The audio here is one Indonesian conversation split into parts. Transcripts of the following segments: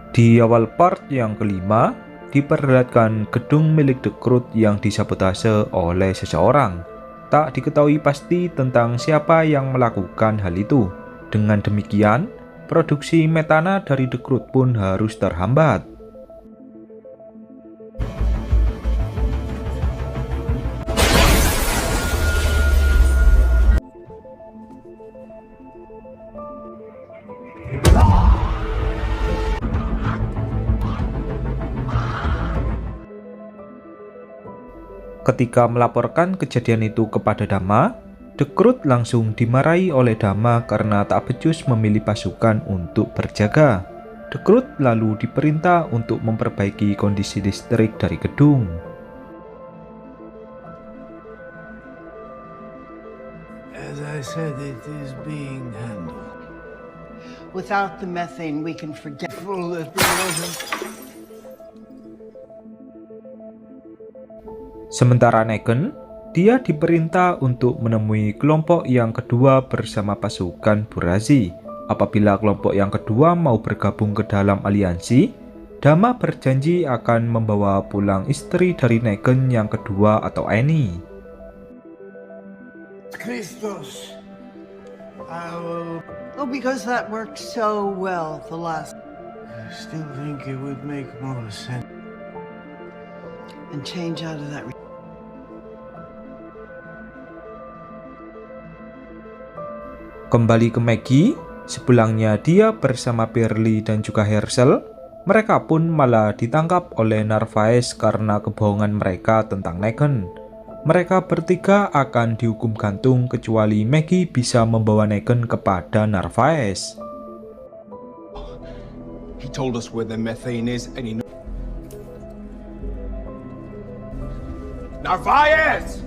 Di awal part yang kelima, diperlihatkan gedung milik The Croods yang disabotase oleh seseorang. Tak diketahui pasti tentang siapa yang melakukan hal itu. Dengan demikian, produksi metana dari The Croods pun harus terhambat. Ketika melaporkan kejadian itu kepada Dhamma, The Croods langsung dimarahi oleh Dhamma karena tak becus memilih pasukan untuk berjaga. The Croods lalu diperintah untuk memperbaiki kondisi listrik dari gedung. As I said, it is being handled. Without the methane, we can forget that there wasn't. Sementara Negan, dia diperintah untuk menemui kelompok yang kedua bersama pasukan Burazi. Apabila kelompok yang kedua mau bergabung ke dalam aliansi, Dhamma berjanji akan membawa pulang istri dari Negan yang kedua atau Annie. Christos, I will... Oh, because that worked so well the last. I still think it would make more sense. And change out of that. Kembali ke Maggie, sepulangnya dia bersama Pearlie dan juga Herschel, mereka pun malah ditangkap oleh Narvaez karena kebohongan mereka tentang Negan. Mereka bertiga akan dihukum gantung kecuali Maggie bisa membawa Negan kepada Narvaez. He told us where the methane is and he knows. Narvaez!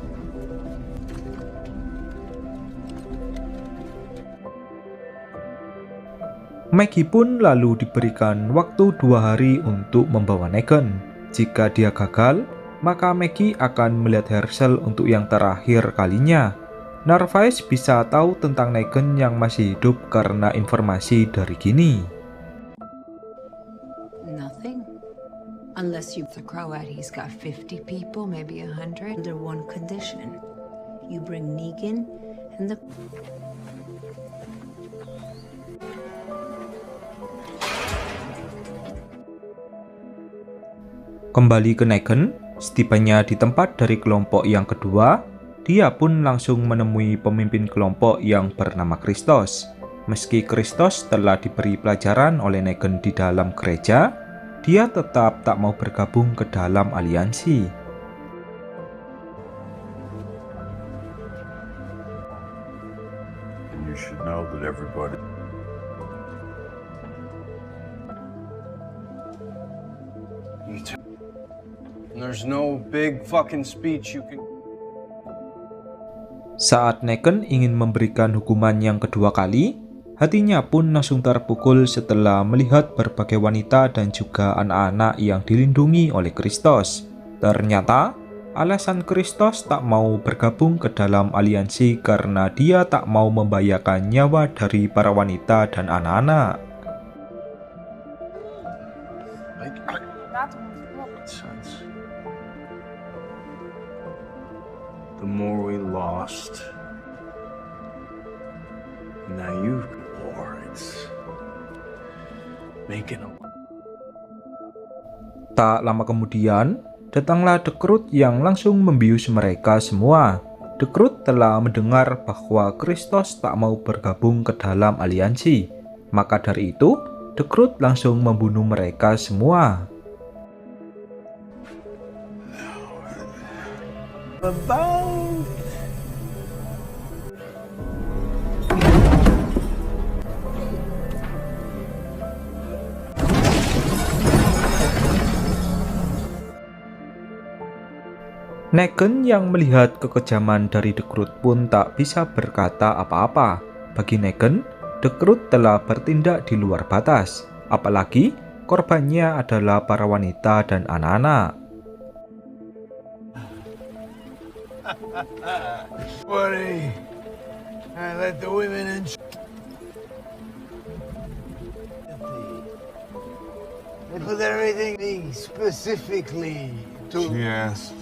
Maggie pun lalu diberikan waktu 2 hari untuk membawa Negan. Jika dia gagal, maka Maggie akan melihat Herschel untuk yang terakhir kalinya. Narvaez bisa tahu tentang Negan yang masih hidup karena informasi dari Ginny. Nothing. Unless you the Croat, he's got 50 people, maybe 100. Under one condition. You bring Negan and the... Kembali ke Negan, setibanya di tempat dari kelompok yang kedua, dia pun langsung menemui pemimpin kelompok yang bernama Christos. Meski Christos telah diberi pelajaran oleh Negan di dalam gereja, dia tetap tak mau bergabung ke dalam aliansi. You should know that everybody... There's no big fucking speech you can... Saat Negan ingin memberikan hukuman yang kedua kali, hatinya pun langsung terpukul setelah melihat berbagai wanita dan juga anak-anak yang dilindungi oleh Christos. Ternyata, alasan Christos tak mau bergabung ke dalam aliansi karena dia tak mau membahayakan nyawa dari para wanita dan anak-anak. The more we lost, now you've war. It's making a... Tak lama kemudian, datanglah The Croods yang langsung membius mereka semua. The Croods telah mendengar bahwa Christos tak mau bergabung ke dalam aliansi. Maka dari itu, The Croods langsung membunuh mereka semua. About... Negan yang melihat kekejaman dari The Croods pun tak bisa berkata apa-apa. Bagi Negan, The Croods telah bertindak di luar batas, apalagi korbannya adalah para wanita dan anak-anak. Buddy, I let the women in. They put everything specifically to. Yes.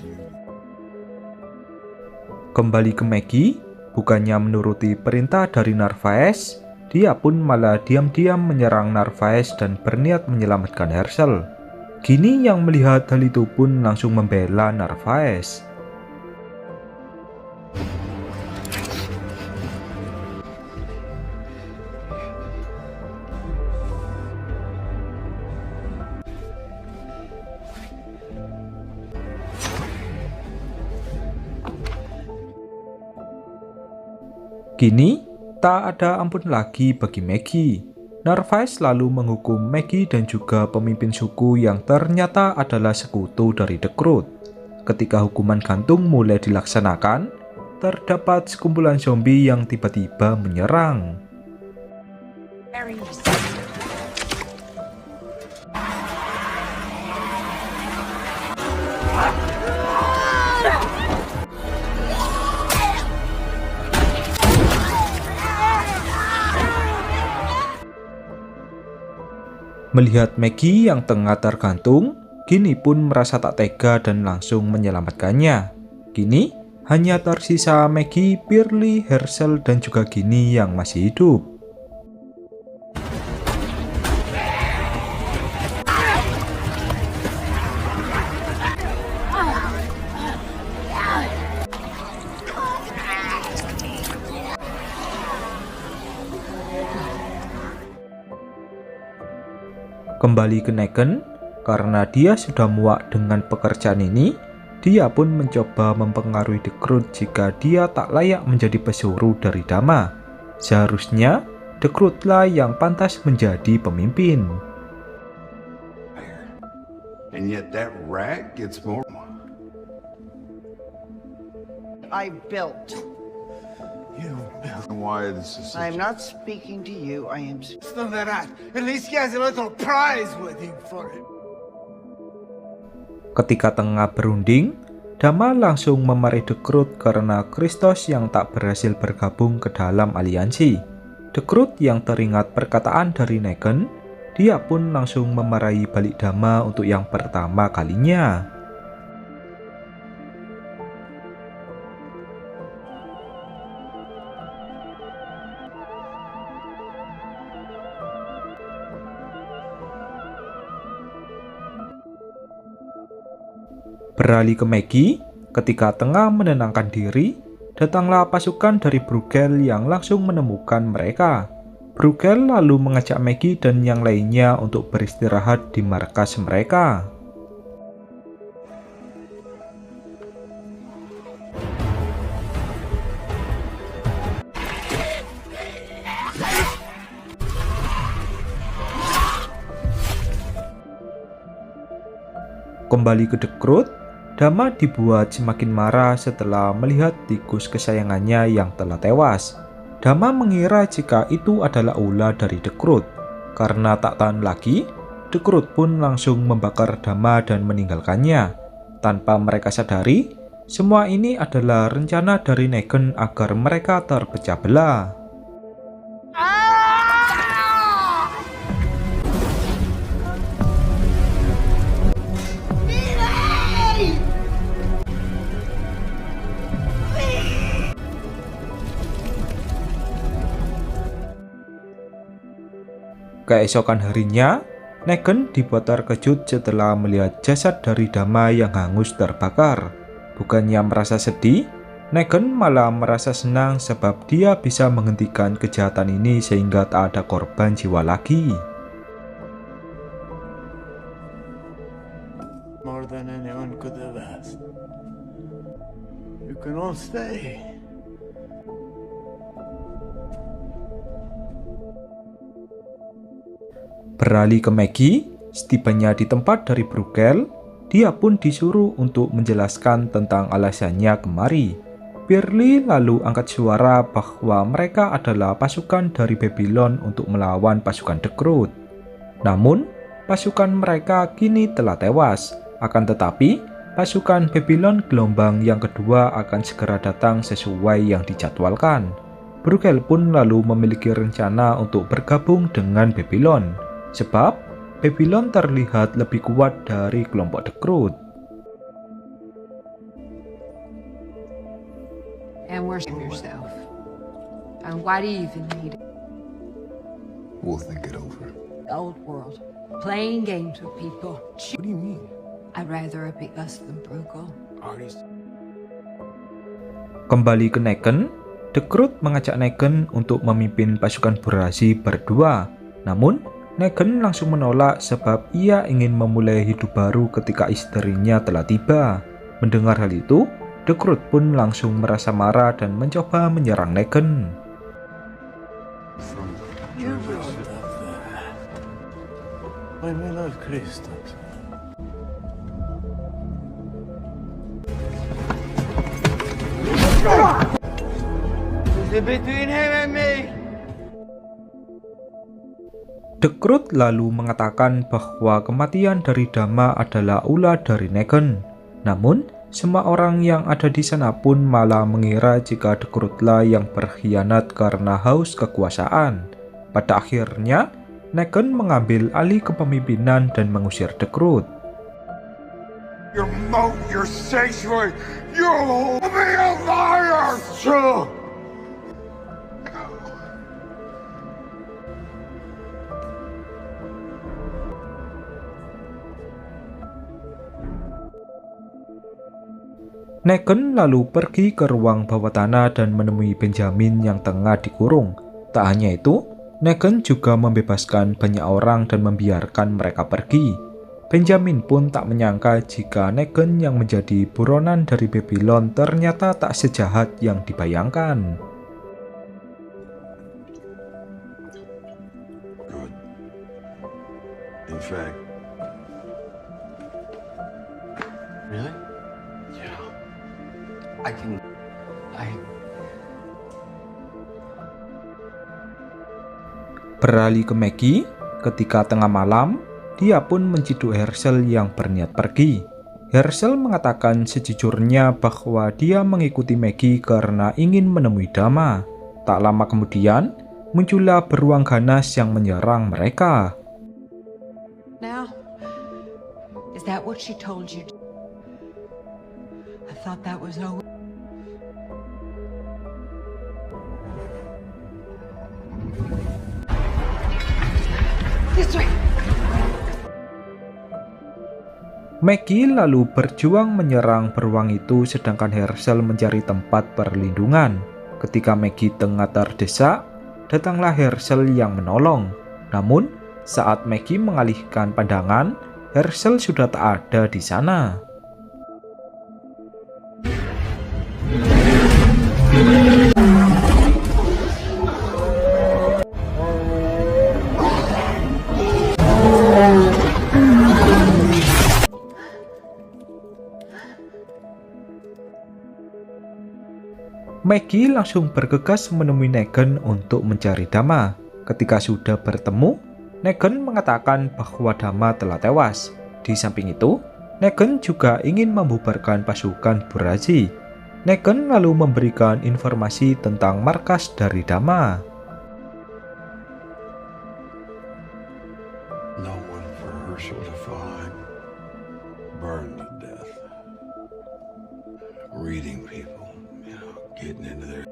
Kembali ke Maggie, bukannya menuruti perintah dari Narvaez, dia pun malah diam-diam menyerang Narvaez dan berniat menyelamatkan Herschel. Ginny yang melihat hal itu pun langsung membela Narvaez. Kini, tak ada ampun lagi bagi Maggie. Narvaez lalu menghukum Maggie dan juga pemimpin suku yang ternyata adalah sekutu dari The Croods. Ketika hukuman gantung mulai dilaksanakan, terdapat sekumpulan zombie yang tiba-tiba menyerang. Melihat Maggie yang tengah tergantung, Ginny pun merasa tak tega dan langsung menyelamatkannya. Kini hanya tersisa Maggie, Pearlie, Herschel, dan juga Ginny yang masih hidup. Kembali ke Negan, karena dia sudah muak dengan pekerjaan ini, dia pun mencoba mempengaruhi The Croods jika dia tak layak menjadi pesuruh dari Dama. Seharusnya, The Croods lah yang pantas menjadi pemimpin. And yet that rat gets more. I built. You built. Why this is such I'm not speaking to you. I am. Still that rat. At least he has a little prize waiting for him. Ketika tengah berunding, Dama langsung memarahi The Croods karena Christos yang tak berhasil bergabung ke dalam aliansi. The Croods yang teringat perkataan dari Negan, dia pun langsung memarahi balik Dama untuk yang pertama kalinya. Beralih ke Maggie, ketika tengah menenangkan diri, datanglah pasukan dari Bruegel yang langsung menemukan mereka. Bruegel lalu mengajak Maggie dan yang lainnya untuk beristirahat di markas mereka. Kembali ke The Croods, Dama dibuat semakin marah setelah melihat tikus kesayangannya yang telah tewas. Dama mengira jika itu adalah ulah dari The Croods. Karena tak tahan lagi, The Croods pun langsung membakar Dama dan meninggalkannya. Tanpa mereka sadari, semua ini adalah rencana dari Negan agar mereka terpecah belah. Keesokan harinya, Negan dibuat terkejut setelah melihat jasad dari Dama yang hangus terbakar. Bukannya merasa sedih, Negan malah merasa senang sebab dia bisa menghentikan kejahatan ini sehingga tak ada korban jiwa lagi. More than anyone could have asked. You can all stay. Beralih ke Maggie, setibanya di tempat dari Bruegel, dia pun disuruh untuk menjelaskan tentang alasannya kemari. Pirli lalu angkat suara bahwa mereka adalah pasukan dari Babylon untuk melawan pasukan The Crowd. Namun, pasukan mereka kini telah tewas. Akan tetapi, pasukan Babylon gelombang yang kedua akan segera datang sesuai yang dijadwalkan. Bruegel pun lalu memiliki rencana untuk bergabung dengan Babylon, sebab Babylon terlihat lebih kuat dari kelompok The Crowd. And worship yourself. And why do you even need it? We'll think it over. The old world. Playing games with people. What do you mean? I'd rather it be us than Bruegel. Artist. Kembali ke Negan, The Crowd mengajak Negan untuk memimpin pasukan Burazi berdua. Namun, Negan langsung menolak sebab ia ingin memulai hidup baru ketika istrinya telah tiba. Mendengar hal itu, The Crowd pun langsung merasa marah dan mencoba menyerang Negan. You built up there. My Lord Christus. Is it between him and me? The Crowd lalu mengatakan bahwa kematian dari Dama adalah ulah dari Negan. Namun, semua orang yang ada di sana pun malah mengira jika The Crowd-lah yang berkhianat karena haus kekuasaan. Pada akhirnya, Negan mengambil alih kepemimpinan dan mengusir The Crowd. Your moat, your sanctuary, you'll be a liar! True. Negan lalu pergi ke ruang bawah tanah dan menemui Benjamin yang tengah dikurung. Tak hanya itu, Negan juga membebaskan banyak orang dan membiarkan mereka pergi. Benjamin pun tak menyangka jika Negan yang menjadi buronan dari Babylon ternyata tak sejahat yang dibayangkan. Good. In fact, Really? Yeah. I Beralih ke Maggie, ketika tengah malam, dia pun menciduk Herschel yang berniat pergi. Herschel mengatakan sejujurnya bahwa dia mengikuti Maggie karena ingin menemui Dama. Tak lama kemudian, muncullah beruang ganas yang menyerang mereka. Now, is that what she told you? I thought that was over. This way. Maggie lalu berjuang menyerang beruang itu sedangkan Herschel mencari tempat perlindungan. Ketika Maggie tengah terdesak, datanglah Herschel yang menolong. Namun, saat Maggie mengalihkan pandangan, Herschel sudah tak ada di sana. Maggie langsung bergegas menemui Negan untuk mencari Dama. Ketika sudah bertemu, Negan mengatakan bahwa Dama telah tewas. Di samping itu, Negan juga ingin membubarkan pasukan Burazi. Negan lalu memberikan informasi tentang markas dari Dama. no one for Herschel to find. Burned to death. Reading people, getting into their...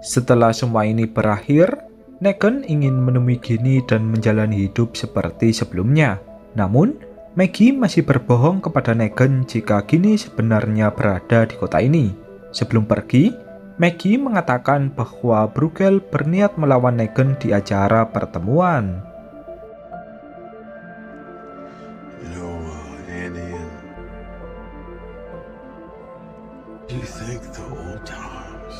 Setelah semua ini berakhir, Negan ingin menemui Ginny dan menjalani hidup seperti sebelumnya. Namun, Maggie masih berbohong kepada Negan jika Ginny sebenarnya berada di kota ini. Sebelum pergi, Maggie mengatakan bahwa Bruegel berniat melawan Negan di acara pertemuan. Annie and... Do you think the old times...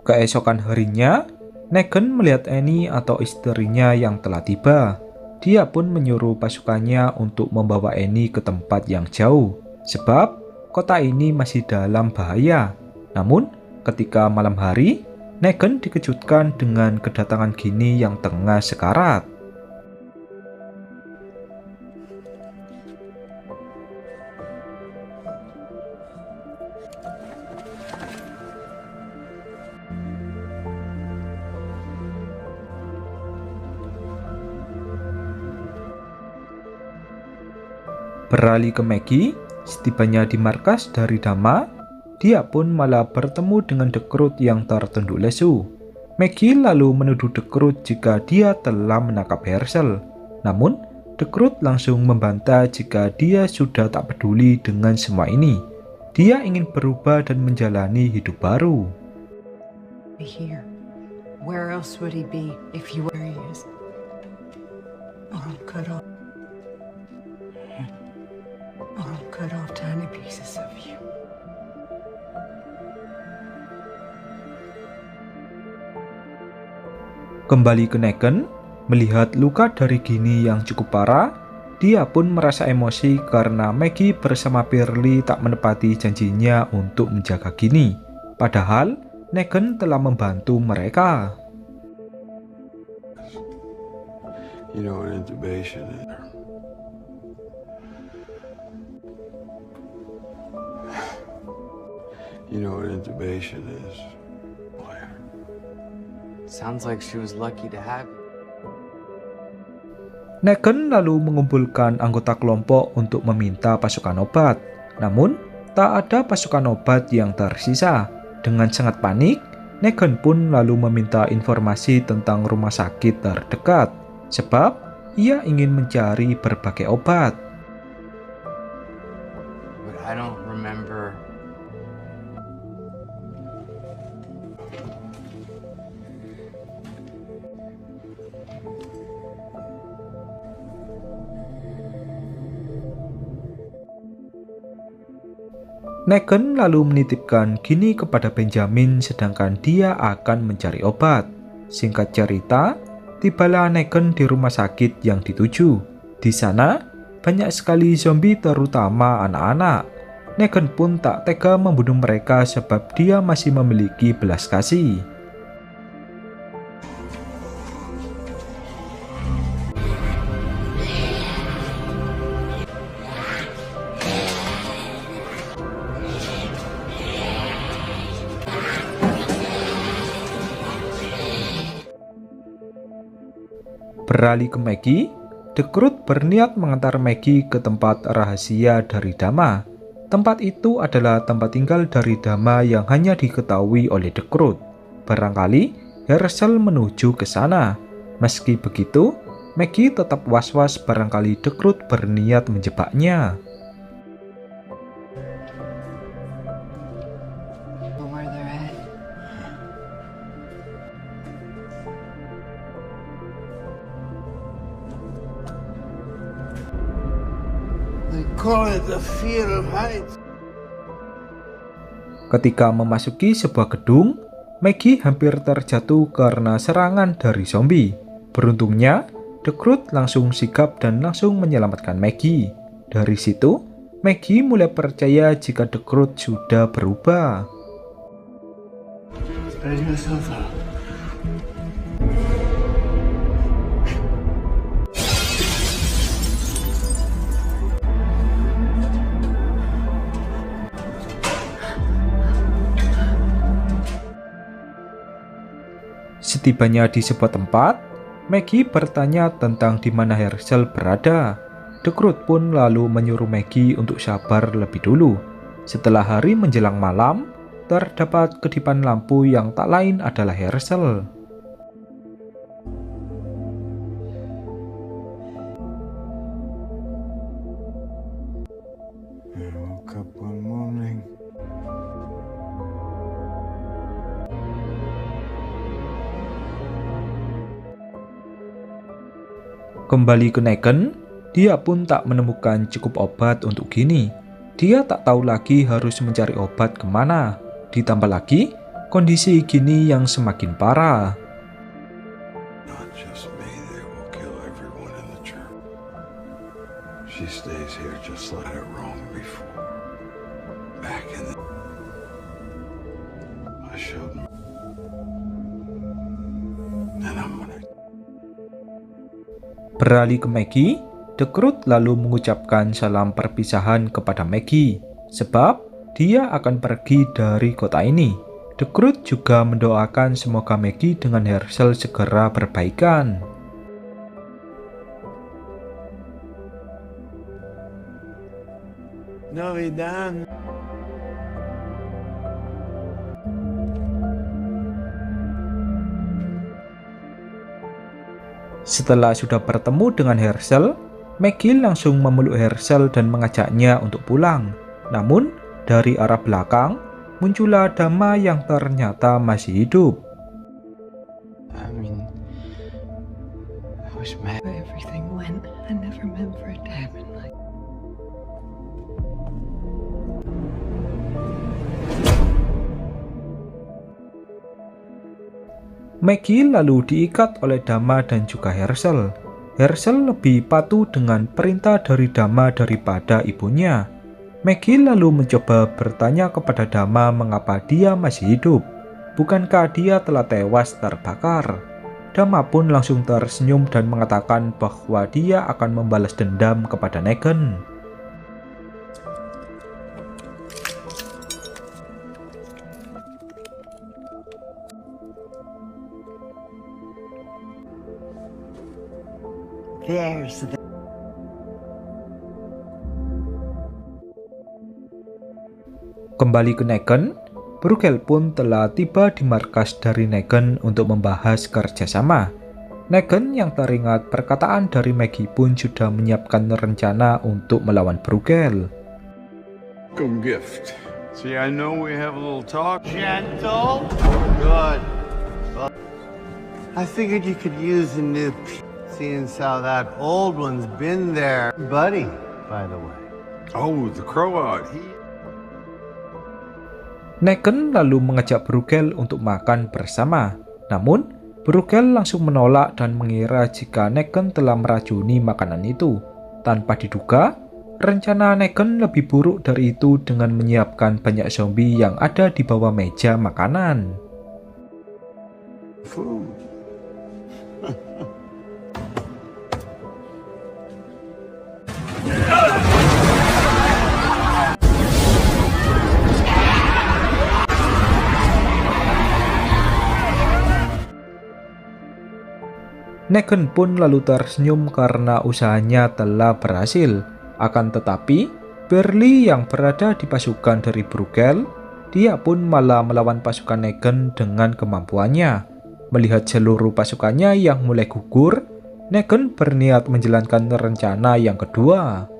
Keesokan harinya, Negan melihat Annie atau istrinya yang telah tiba. Dia pun menyuruh pasukannya untuk membawa Annie ke tempat yang jauh, sebab kota ini masih dalam bahaya. Namun, ketika malam hari, Negan dikejutkan dengan kedatangan Ginny yang tengah sekarat. Beralih ke Maggie, setibanya di markas dari Dama, dia pun malah bertemu dengan Dekrut yang tertunduk lesu. Maggie lalu menuduh Dekrut jika dia telah menangkap Herschel. Namun, Dekrut langsung membantah jika dia sudah tak peduli dengan semua ini. Dia ingin berubah dan menjalani hidup baru. Here. Where else would he be if you were he is? All cut off. All cut off tiny pieces of you. Kembali ke Negan, melihat luka dari Ginny yang cukup parah, dia pun merasa emosi karena Maggie bersama Pearlie tak menepati janjinya untuk menjaga Ginny. Padahal, Negan telah membantu mereka. You know what intubation is? You know what intubation is? Sounds like she was lucky to have you. Negan lalu mengumpulkan anggota kelompok untuk meminta pasukan obat. Namun, tak ada pasukan obat yang tersisa. Dengan sangat panik, Negan pun lalu meminta informasi tentang rumah sakit terdekat, sebab ia ingin mencari berbagai obat. But I don't remember. Negan lalu menitipkan Ginny kepada Benjamin sedangkan dia akan mencari obat. Singkat cerita, tibalah Negan di rumah sakit yang dituju. Di sana, banyak sekali zombie terutama anak-anak. Negan pun tak tega membunuh mereka sebab dia masih memiliki belas kasih. Beralih ke Maggie, Dekrut berniat mengantar Maggie ke tempat rahasia dari Dama. Tempat itu adalah tempat tinggal dari Dama yang hanya diketahui oleh Dekrut. Barangkali Herschel menuju ke sana. Meski begitu, Maggie tetap was-was barangkali Dekrut berniat menjebaknya. Where they're at. They call it the fear of heights. Ketika memasuki sebuah gedung, Maggie hampir terjatuh karena serangan dari zombie. Beruntungnya, Dekrut langsung sigap dan langsung menyelamatkan Maggie. Dari situ, Maggie mulai percaya jika Dekrut sudah berubah. Spread yourself out. Setibanya di sebuah tempat, Maggie bertanya tentang di mana Herschel berada. Dekrut pun lalu menyuruh Maggie untuk sabar lebih dulu. Setelah hari menjelang malam, terdapat kedipan lampu yang tak lain adalah Herschel. I woke up one morning. Kembali ke Negan, dia pun tak menemukan cukup obat untuk Ginny. Dia tak tahu lagi harus mencari obat kemana. Ditambah lagi, kondisi gini yang semakin parah. Not just me, they will kill everyone in the church. She stays here just like it wrong before. Back in the... I showed them. And I'm gonna... Beralih ke Maggie, The Croods lalu mengucapkan salam perpisahan kepada Maggie, sebab dia akan pergi dari kota ini. The Croods juga mendoakan semoga Maggie dengan Herschel segera berbaikan. Navidad. Setelah sudah bertemu dengan Herschel, Maggie langsung memeluk Herschel dan mengajaknya untuk pulang. Namun, dari arah belakang, muncullah Dama yang ternyata masih hidup. I mean, I was mad. Everything went. I never meant for it to happen like. Maggie lalu diikat oleh Dama dan juga Herschel. Herschel lebih patuh dengan perintah dari Dama daripada ibunya. Maggie lalu mencoba bertanya kepada Dama mengapa dia masih hidup. Bukankah dia telah tewas terbakar? Dama pun langsung tersenyum dan mengatakan bahwa dia akan membalas dendam kepada Negan. There's the... Kembali ke Negan, Bruegel pun telah tiba di markas dari Negan untuk membahas kerjasama. Negan yang teringat perkataan dari Maggie pun sudah menyiapkan rencana untuk melawan Bruegel. Welcome gift. See, I know we have a little talk. Gentle. Good. Well, I figured you could use a new seeing how that old one's been there. Buddy, by the way. Oh, the Croat. Negan lalu mengajak Bruegel untuk makan bersama. Namun, Bruegel langsung menolak dan mengira jika Negan telah meracuni makanan itu. Tanpa diduga, rencana Negan lebih buruk dari itu dengan menyiapkan banyak zombie yang ada di bawah meja makanan. Food. Negan pun lalu tersenyum karena usahanya telah berhasil. Akan tetapi, Burley yang berada di pasukan dari Bruegel, dia pun malah melawan pasukan Negan dengan kemampuannya. Melihat seluruh pasukannya yang mulai gugur, Negan berniat menjalankan rencana yang kedua.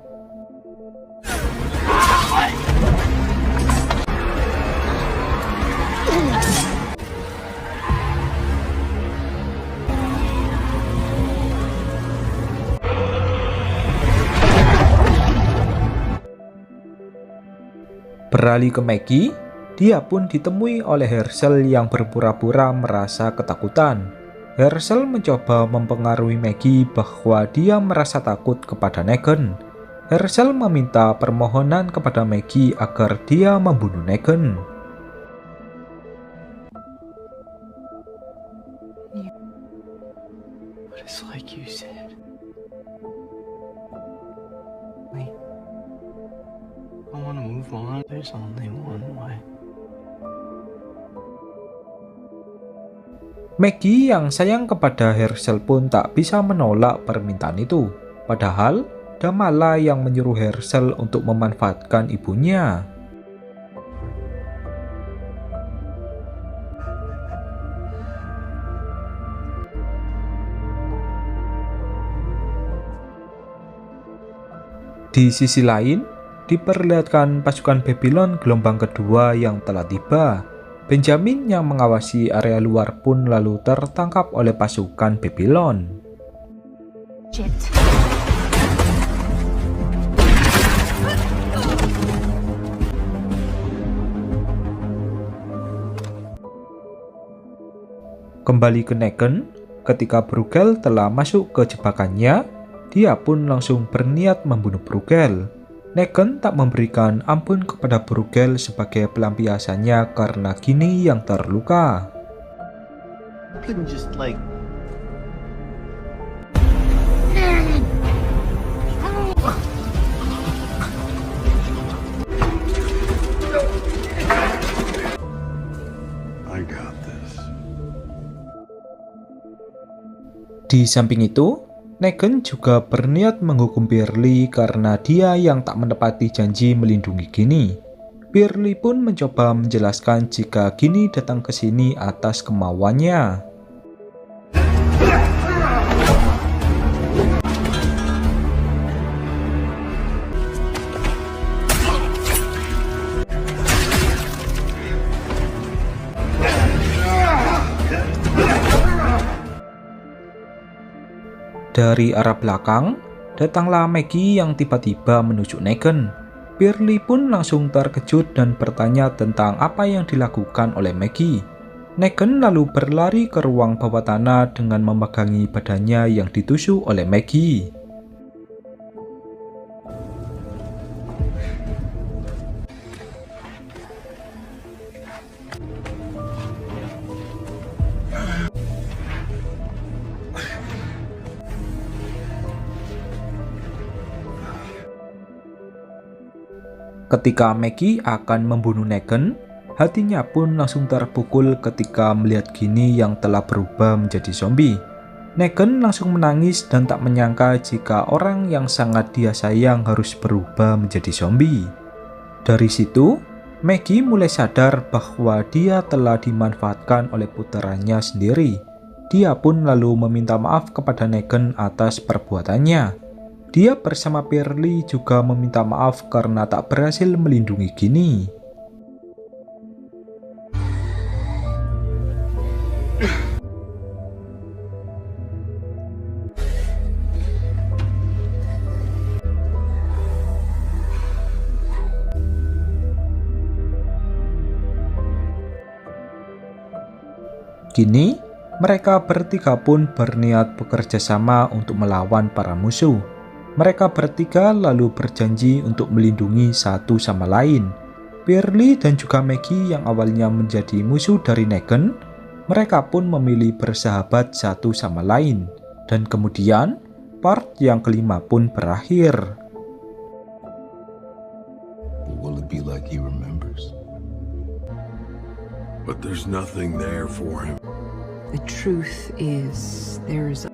Beralih ke Maggie, dia pun ditemui oleh Herschel yang berpura-pura merasa ketakutan. Herschel mencoba mempengaruhi Maggie bahwa dia merasa takut kepada Negan. Herschel meminta permohonan kepada Maggie agar dia membunuh Negan. But it's like you said. I want to move on. There's only one way. Maggie yang sayang kepada Herschel pun tak bisa menolak permintaan itu. Padahal, Damala yang menyuruh Herschel untuk memanfaatkan ibunya. Di sisi lain, diperlihatkan pasukan Babylon gelombang kedua yang telah tiba. Benjamin yang mengawasi area luar pun lalu tertangkap oleh pasukan Babylon. Shit. Kembali ke Negan, ketika Bruegel telah masuk ke jebakannya, dia pun langsung berniat membunuh Bruegel. Negan tak memberikan ampun kepada Bruegel sebagai pelampiasannya karena Ginny yang terluka. Couldn't just like. I got this. Di samping itu, Negan juga berniat menghukum Beverly karena dia yang tak menepati janji melindungi Ginny. Beverly pun mencoba menjelaskan jika Ginny datang ke sini atas kemauannya. Dari arah belakang, datanglah Maggie yang tiba-tiba menunjuk Negan. Beverly pun langsung terkejut dan bertanya tentang apa yang dilakukan oleh Maggie. Negan lalu berlari ke ruang bawah tanah dengan memegangi badannya yang ditusuk oleh Maggie. Ketika Maggie akan membunuh Negan, hatinya pun langsung terpukul ketika melihat Ginny yang telah berubah menjadi zombie. Negan langsung menangis dan tak menyangka jika orang yang sangat dia sayang harus berubah menjadi zombie. Dari situ, Maggie mulai sadar bahwa dia telah dimanfaatkan oleh puteranya sendiri. Dia pun lalu meminta maaf kepada Negan atas perbuatannya. Dia bersama Beverly juga meminta maaf karena tak berhasil melindungi Ginny. Kini, mereka bertiga pun berniat bekerja sama untuk melawan para musuh. Mereka bertiga lalu berjanji untuk melindungi satu sama lain. Beverly dan juga Maggie yang awalnya menjadi musuh dari Negan, mereka pun memilih bersahabat satu sama lain. Dan kemudian, part yang kelima pun berakhir. Will it be like he remembers? But there's nothing there for him. The truth is, there's